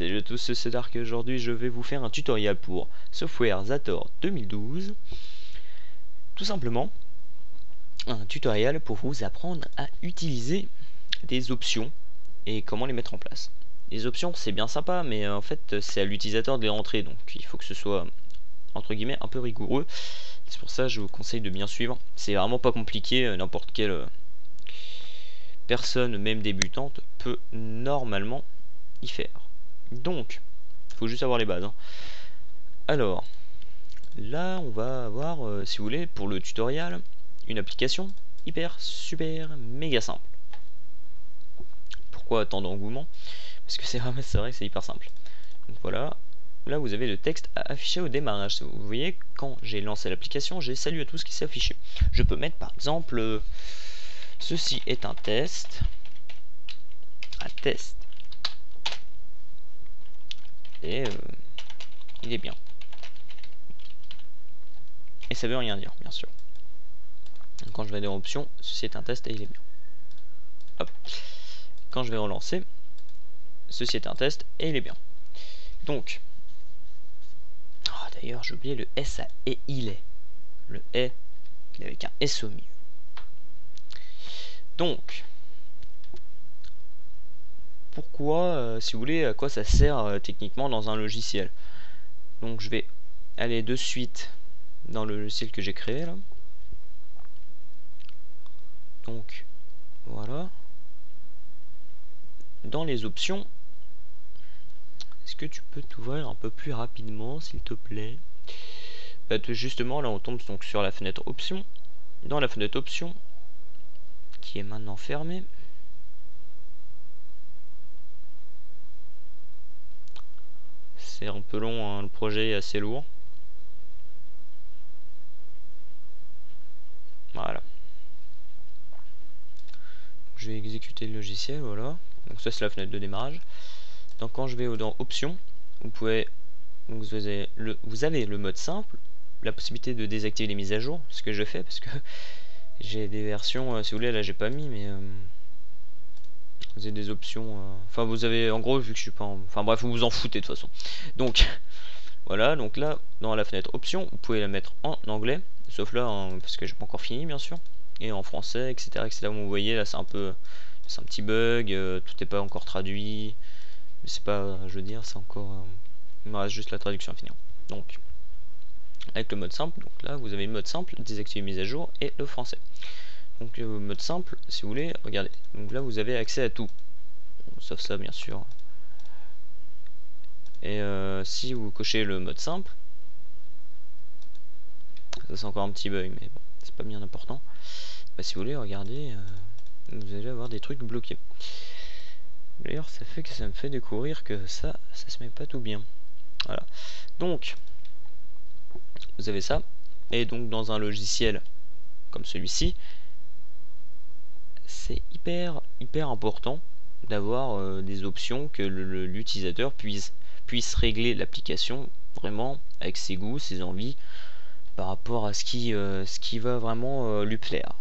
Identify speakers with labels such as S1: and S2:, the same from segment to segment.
S1: Salut à tous, c'est Dark et aujourd'hui je vais vous faire un tutoriel pour Software Zator 2012. Tout simplement, un tutoriel pour vous apprendre à utiliser des options et comment les mettre en place. Les options c'est bien sympa, mais en fait c'est à l'utilisateur de les rentrer, donc il faut que ce soit entre guillemets un peu rigoureux. C'est pour ça que je vous conseille de bien suivre. C'est vraiment pas compliqué, n'importe quelle personne, même débutante, peut normalement y faire. Donc, il faut juste avoir les bases. Alors, là, on va avoir, si vous voulez, pour le tutoriel, une application hyper, super, méga simple. Pourquoi tant d'engouement? Parce que c'est vrai que c'est hyper simple. Donc voilà, là vous avez le texte à afficher au démarrage. Vous voyez, quand j'ai lancé l'application, j'ai salut à tous qui s'est affiché. Je peux mettre par exemple, ceci est un test. Un test. Et il est bien. Et ça veut rien dire, bien sûr. Donc quand je vais dans options, ceci est un test et il est bien. Hop. Quand je vais relancer, ceci est un test et il est bien. Donc, d'ailleurs j'ai oublié le S à et il est. Le est, il est avec un S au milieu. Donc, pourquoi, si vous voulez, à quoi ça sert techniquement dans un logiciel? Donc je vais aller de suite dans le logiciel que j'ai créé là. Donc voilà. Dans les options, est-ce que tu peux t'ouvrir un peu plus rapidement s'il te plaît? Justement là on tombe donc sur la fenêtre options. Dans la fenêtre options, qui est maintenant fermée, c'est un peu long, hein, le projet est assez lourd. Voilà. Je vais exécuter le logiciel, voilà. Donc ça c'est la fenêtre de démarrage. Donc quand je vais dans options, vous avez le mode simple, la possibilité de désactiver les mises à jour, ce que je fais parce que j'ai des versions, si vous voulez, là j'ai pas mis, mais vous avez des options, enfin vous avez, en gros, vu que je suis pas enfin bref, vous vous en foutez de toute façon. Donc voilà, donc là dans la fenêtre options, vous pouvez la mettre en anglais, sauf là parce que j'ai pas encore fini bien sûr, et en français, etc., etc. Vous voyez là c'est un petit bug, tout n'est pas encore traduit, mais c'est pas, je veux dire, c'est encore, il me reste juste la traduction à finir. Donc avec le mode simple, donc là vous avez le mode simple, désactiver mise à jour, et le français. Donc mode simple, si vous voulez, regardez, donc là vous avez accès à tout, sauf ça bien sûr. Et si vous cochez le mode simple, ça c'est encore un petit bug, mais bon, c'est pas bien important. Si vous voulez, regardez, vous allez avoir des trucs bloqués. D'ailleurs, ça fait que ça me fait découvrir que ça se met pas tout bien. Voilà. Donc, vous avez ça. Et donc, dans un logiciel comme celui-ci, c'est hyper important d'avoir des options que l'utilisateur puisse régler l'application vraiment avec ses goûts, ses envies, par rapport à ce qui va vraiment lui plaire.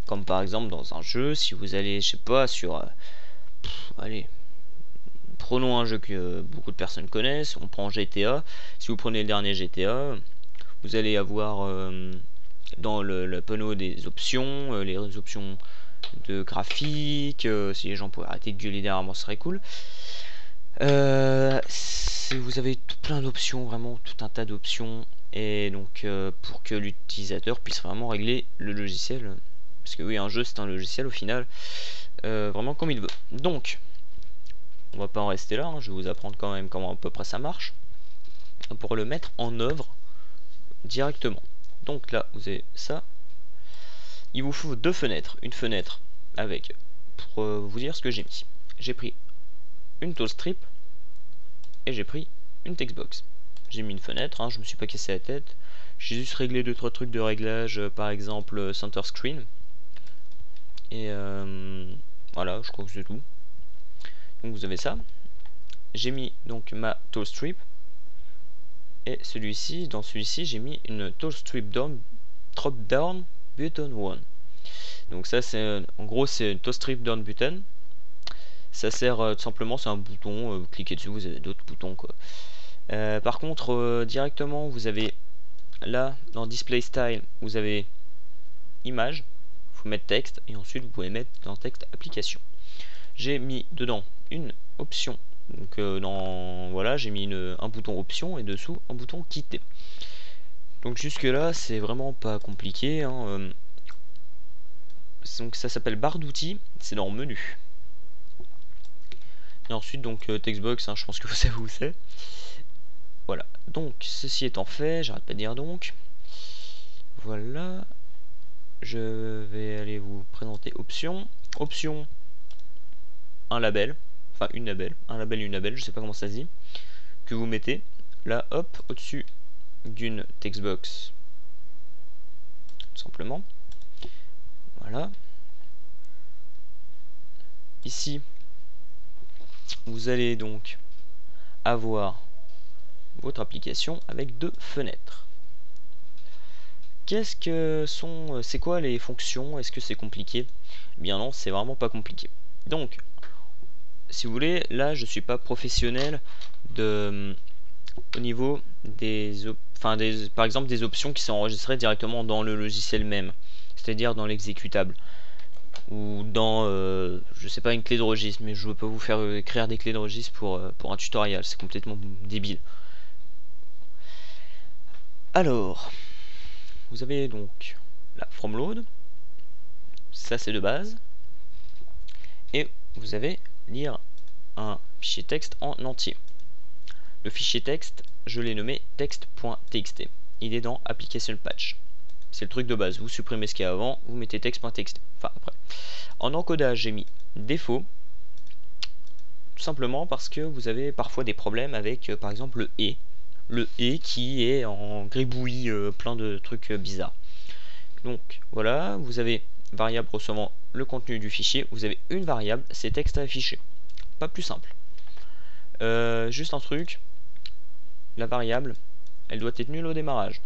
S1: Comme par exemple dans un jeu, si vous allez, je sais pas, sur allez, prenons un jeu que beaucoup de personnes connaissent, on prend GTA. Si vous prenez le dernier GTA, vous allez avoir dans le panneau des options, les options de graphique, si les gens pouvaient arrêter de gueuler derrière moi, ce serait cool. Vous avez plein d'options, vraiment tout un tas d'options, et donc pour que l'utilisateur puisse vraiment régler le logiciel, parce que oui, un jeu c'est un logiciel au final, vraiment comme il veut. Donc on va pas en rester là, hein, je vais vous apprendre quand même comment à peu près ça marche pour le mettre en œuvre directement. Donc là vous avez ça, il vous faut deux fenêtres, une fenêtre avec, pour vous dire ce que j'ai mis, j'ai pris une toolstrip et j'ai pris une textbox. J'ai mis une fenêtre, hein, je me suis pas cassé la tête, j'ai juste réglé 2-3 trucs de réglage, par exemple center screen, et voilà, je crois que c'est tout. Donc vous avez ça, j'ai mis donc ma toolstrip, et dans celui-ci j'ai mis une toolstrip drop down button 1. Donc ça c'est, en gros c'est une toolstrip down button, Ça sert tout simplement, c'est un bouton, vous cliquez dessus, vous avez d'autres boutons quoi. Par contre, directement, vous avez là, dans Display Style, vous avez Image, vous mettre texte, et ensuite vous pouvez mettre dans texte application. J'ai mis dedans une option, donc voilà, j'ai mis un bouton option et dessous un bouton quitter. Donc jusque là, c'est vraiment pas compliqué, hein, donc ça s'appelle barre d'outils, c'est dans menu. Et ensuite donc textbox, hein, je pense que vous savez où c'est. Voilà, donc ceci étant fait, j'arrête pas de dire donc. Voilà, je vais aller vous présenter options. Option, un label, enfin un label et une label, je sais pas comment ça se dit, que vous mettez là, hop, au-dessus d'une textbox, tout simplement. Voilà. Ici, vous allez donc avoir votre application avec deux fenêtres. Qu'est-ce que sont, c'est quoi les fonctions? Est-ce que c'est compliqué? Eh bien non, c'est vraiment pas compliqué. Donc, si vous voulez, là je suis pas professionnel de au niveau des, par exemple des options qui sont enregistrées directement dans le logiciel même, c'est-à-dire dans l'exécutable ou dans je sais pas, une clé de registre, mais je veux pas vous faire écrire des clés de registre pour un tutoriel, c'est complètement débile. Alors, vous avez donc la from load, ça c'est de base, et vous avez lire un fichier texte en entier. Le fichier texte, je l'ai nommé text.txt. Il est dans application patch. C'est le truc de base. Vous supprimez ce qu'il y a avant, vous mettez text.txt. Enfin après. En encodage, j'ai mis défaut. Tout simplement parce que vous avez parfois des problèmes avec par exemple le et. Le et qui est en gribouille, plein de trucs bizarres. Donc voilà, vous avez variable recevant le contenu du fichier. Vous avez une variable, c'est texte à afficher. Pas plus simple. Juste un truc. La variable, elle doit être nulle au démarrage.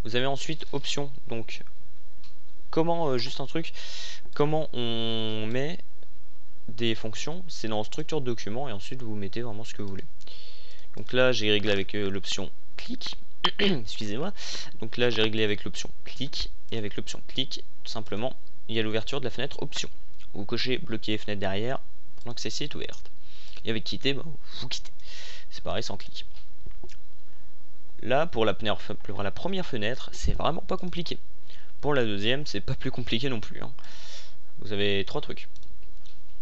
S1: Vous avez ensuite option, donc comment, juste un truc, comment on met des fonctions, c'est dans structure de document et ensuite vous mettez vraiment ce que vous voulez. Donc là j'ai réglé avec l'option clic, excusez-moi, donc là j'ai réglé avec l'option clic et avec l'option clic, tout simplement, il y a l'ouverture de la fenêtre option. Vous cochez bloquer fenêtre derrière pendant que celle-ci est ouverte. Et avec quitter, bah, vous quittez. C'est pareil sans clic. Là, pour la première fenêtre, c'est vraiment pas compliqué. Pour la deuxième, c'est pas plus compliqué non plus. Hein. Vous avez trois trucs.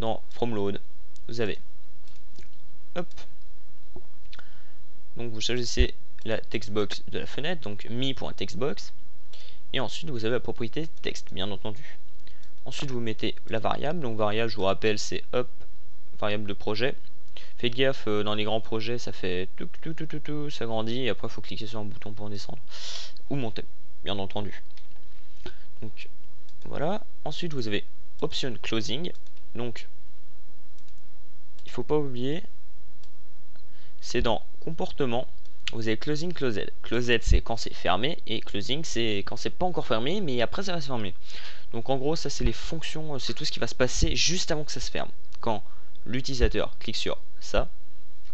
S1: Dans From Load, vous avez hop. Donc vous choisissez la textbox de la fenêtre, donc mi.textbox. Et ensuite, vous avez la propriété texte, bien entendu. Ensuite, vous mettez la variable. Donc variable, je vous rappelle, c'est hop, variable de projet. Faites gaffe, dans les grands projets, ça fait tout, ça grandit, et après il faut cliquer sur un bouton pour en descendre. Ou monter, bien entendu. Donc voilà. Ensuite vous avez option closing. Donc il faut pas oublier, c'est dans comportement, vous avez closing, closed. Closed c'est quand c'est fermé, et closing c'est quand c'est pas encore fermé, mais après ça va se fermer. Donc en gros ça c'est les fonctions, c'est tout ce qui va se passer juste avant que ça se ferme. Quand l'utilisateur clique sur ça,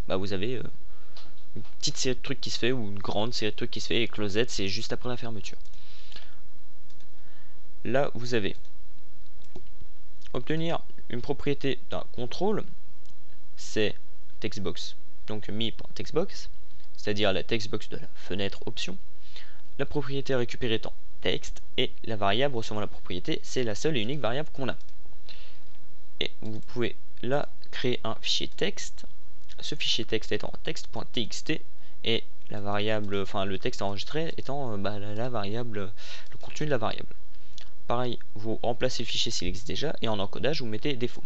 S1: bah vous avez une petite série de trucs qui se fait, ou une grande série de trucs qui se fait, et closed c'est juste après la fermeture. Là vous avez obtenir une propriété d'un contrôle, c'est textbox, donc mi.textbox, c'est-à-dire la textbox de la fenêtre option. La propriété récupérée étant texte, et la variable recevant la propriété, c'est la seule et unique variable qu'on a. Et vous pouvez là créer un fichier texte, ce fichier texte étant text.txt, et la variable, enfin le texte enregistré étant la variable, le contenu de la variable. Pareil, vous remplacez le fichier s'il existe déjà, et en encodage vous mettez défaut.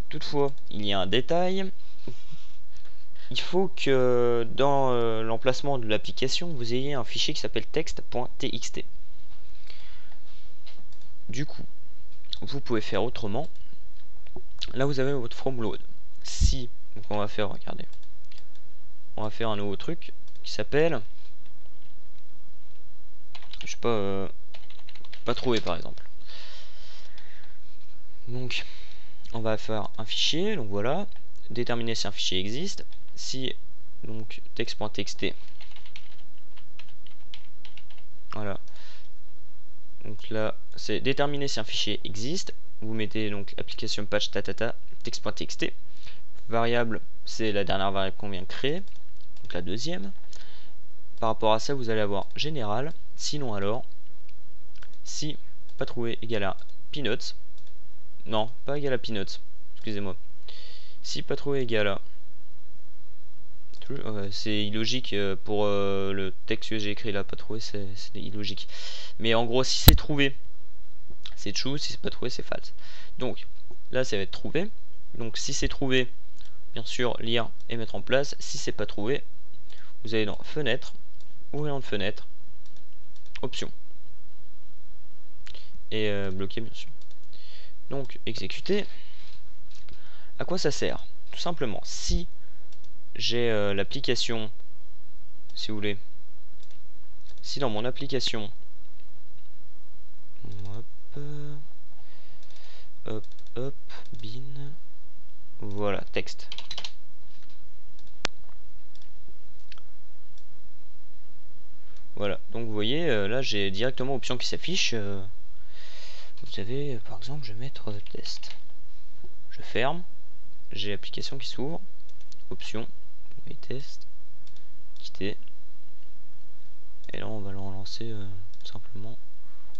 S1: Toutefois, il y a un détail. Il faut que dans l'emplacement de l'application, vous ayez un fichier qui s'appelle text.txt. Du coup, vous pouvez faire autrement. Là, vous avez votre from load. Si, donc on va faire, regardez, on va faire un nouveau truc qui s'appelle, je sais pas, pas trouvé par exemple. Donc on va faire un fichier, donc voilà, déterminer si un fichier existe, si donc text.txt, voilà, donc là c'est déterminer si un fichier existe, vous mettez donc application patch tatata text.txt, variable c'est la dernière variable qu'on vient de créer, donc la deuxième. Par rapport à ça vous allez avoir général, sinon alors, si pas trouvé égale à peanuts, non pas égal à peanuts, excusez-moi, si pas trouvé égale à, c'est illogique pour le texte que j'ai écrit là, pas trouvé c'est illogique, mais en gros si c'est trouvé c'est true, si c'est pas trouvé c'est false. Donc là ça va être trouvé, donc si c'est trouvé bien sûr lire et mettre en place, si c'est pas trouvé vous allez dans fenêtre, ouvrir une fenêtre, option et bloquer bien sûr. Donc exécuter. À quoi ça sert? Tout simplement si j'ai l'application, si vous voulez, si dans mon application hop, bin, voilà, texte. Voilà, donc vous voyez, là j'ai directement option qui s'affiche. Vous avez, par exemple, je vais mettre test. Je ferme, j'ai l'application qui s'ouvre, option, et test, quitter. Et là on va le relancer simplement,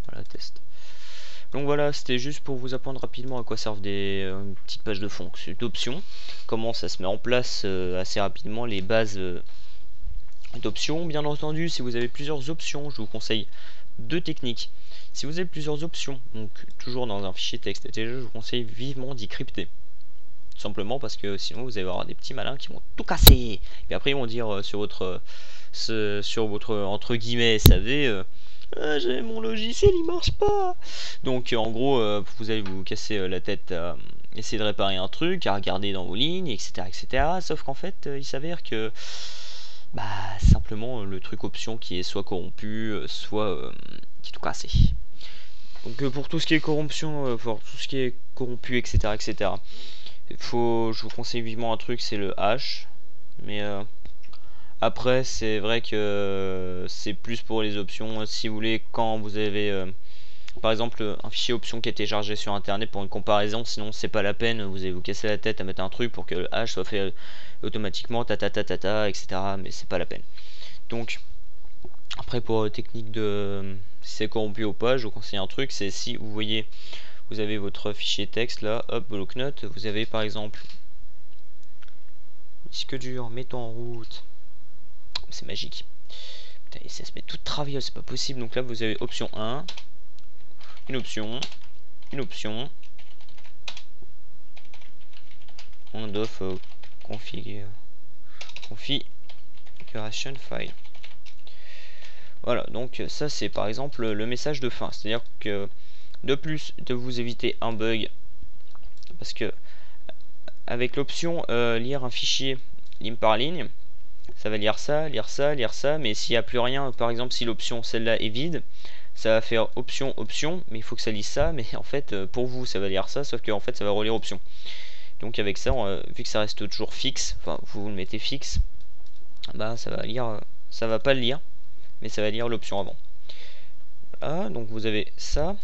S1: voilà, test. Donc voilà, c'était juste pour vous apprendre rapidement à quoi servent une petite page de fond d'options, comment ça se met en place assez rapidement, les bases d'options. Bien entendu, si vous avez plusieurs options, je vous conseille deux techniques. Si vous avez plusieurs options, donc toujours dans un fichier texte, je vous conseille vivement d'y crypter. Tout simplement parce que sinon vous allez avoir des petits malins qui vont tout casser. Et après ils vont dire sur votre entre guillemets SAV, mon logiciel il marche pas. Donc en gros vous allez vous casser la tête à essayer de réparer un truc, à regarder dans vos lignes, etc. Sauf qu'en fait il s'avère que simplement le truc option qui est soit corrompu, soit qui est tout cassé. Donc pour tout ce qui est corruption, pour tout ce qui est corrompu, etc. Je vous conseille vivement un truc, c'est le hash. Mais après, c'est vrai que c'est plus pour les options. Si vous voulez, quand vous avez par exemple un fichier option qui a été chargé sur internet pour une comparaison, sinon c'est pas la peine, vous allez vous casser la tête à mettre un truc pour que le hash soit fait automatiquement, etc. Mais c'est pas la peine. Donc après pour technique de si c'est corrompu ou pas, je vous conseille un truc, c'est si vous voyez, vous avez votre fichier texte là, hop, bloc-notes, vous avez par exemple disque dur, mettons en route, c'est magique. Putain, ça se met tout de travers, c'est pas possible. Donc là vous avez option 1, une option, on off configuration file. Voilà, donc ça c'est par exemple le message de fin, c'est à dire que de plus de vous éviter un bug, parce que avec l'option lire un fichier ligne par ligne, ça va lire ça, mais s'il n'y a plus rien, par exemple si l'option celle-là est vide, ça va faire option, mais il faut que ça lise ça, mais en fait pour vous ça va lire ça, sauf qu'en fait ça va relire option. Donc avec ça, vu que ça reste toujours fixe, enfin vous le mettez fixe, ça va lire, ça va pas le lire, mais ça va lire l'option avant. Voilà, donc vous avez ça.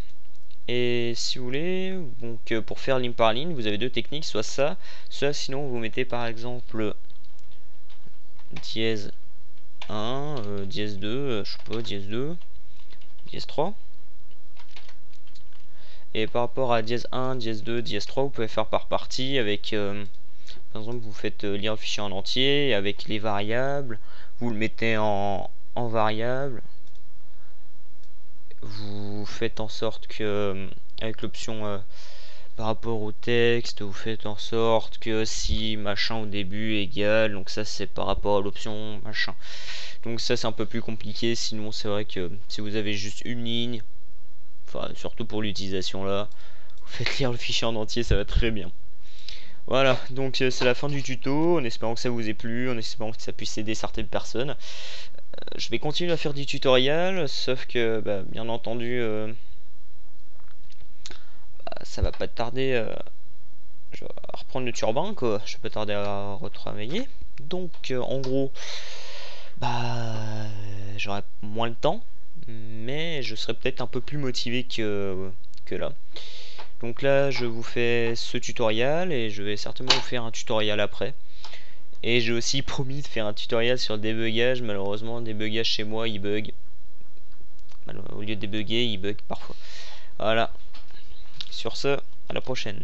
S1: Et si vous voulez, donc pour faire ligne par ligne, vous avez deux techniques, soit ça, soit sinon vous mettez par exemple dièse 1, dièse 2, je sais pas, dièse 2, dièse 3. Et par rapport à dièse 1, dièse 2, dièse 3, vous pouvez faire par partie avec, par exemple, vous faites lire le fichier en entier, avec les variables, vous le mettez en variable, vous faites en sorte que, avec l'option par rapport au texte, vous faites en sorte que si machin au début égal, donc ça c'est par rapport à l'option machin. Donc ça c'est un peu plus compliqué, sinon c'est vrai que si vous avez juste une ligne, enfin surtout pour l'utilisation là, vous faites lire le fichier en entier, ça va très bien. Voilà, donc c'est la fin du tuto, en espérant que ça vous ait plu, en espérant que ça puisse aider certaines personnes. Je vais continuer à faire du tutoriel, sauf que bien entendu ça va pas tarder. Je vais reprendre le turbin, quoi. Je vais pas tarder à retravailler. Donc, en gros, j'aurai moins le temps, mais je serai peut-être un peu plus motivé que là. Donc là, je vous fais ce tutoriel et je vais certainement vous faire un tutoriel après. Et j'ai aussi promis de faire un tutoriel sur le débugage. Malheureusement, débugage chez moi, il bug. Au lieu de débugger, il bug parfois. Voilà. Sur ce, à la prochaine.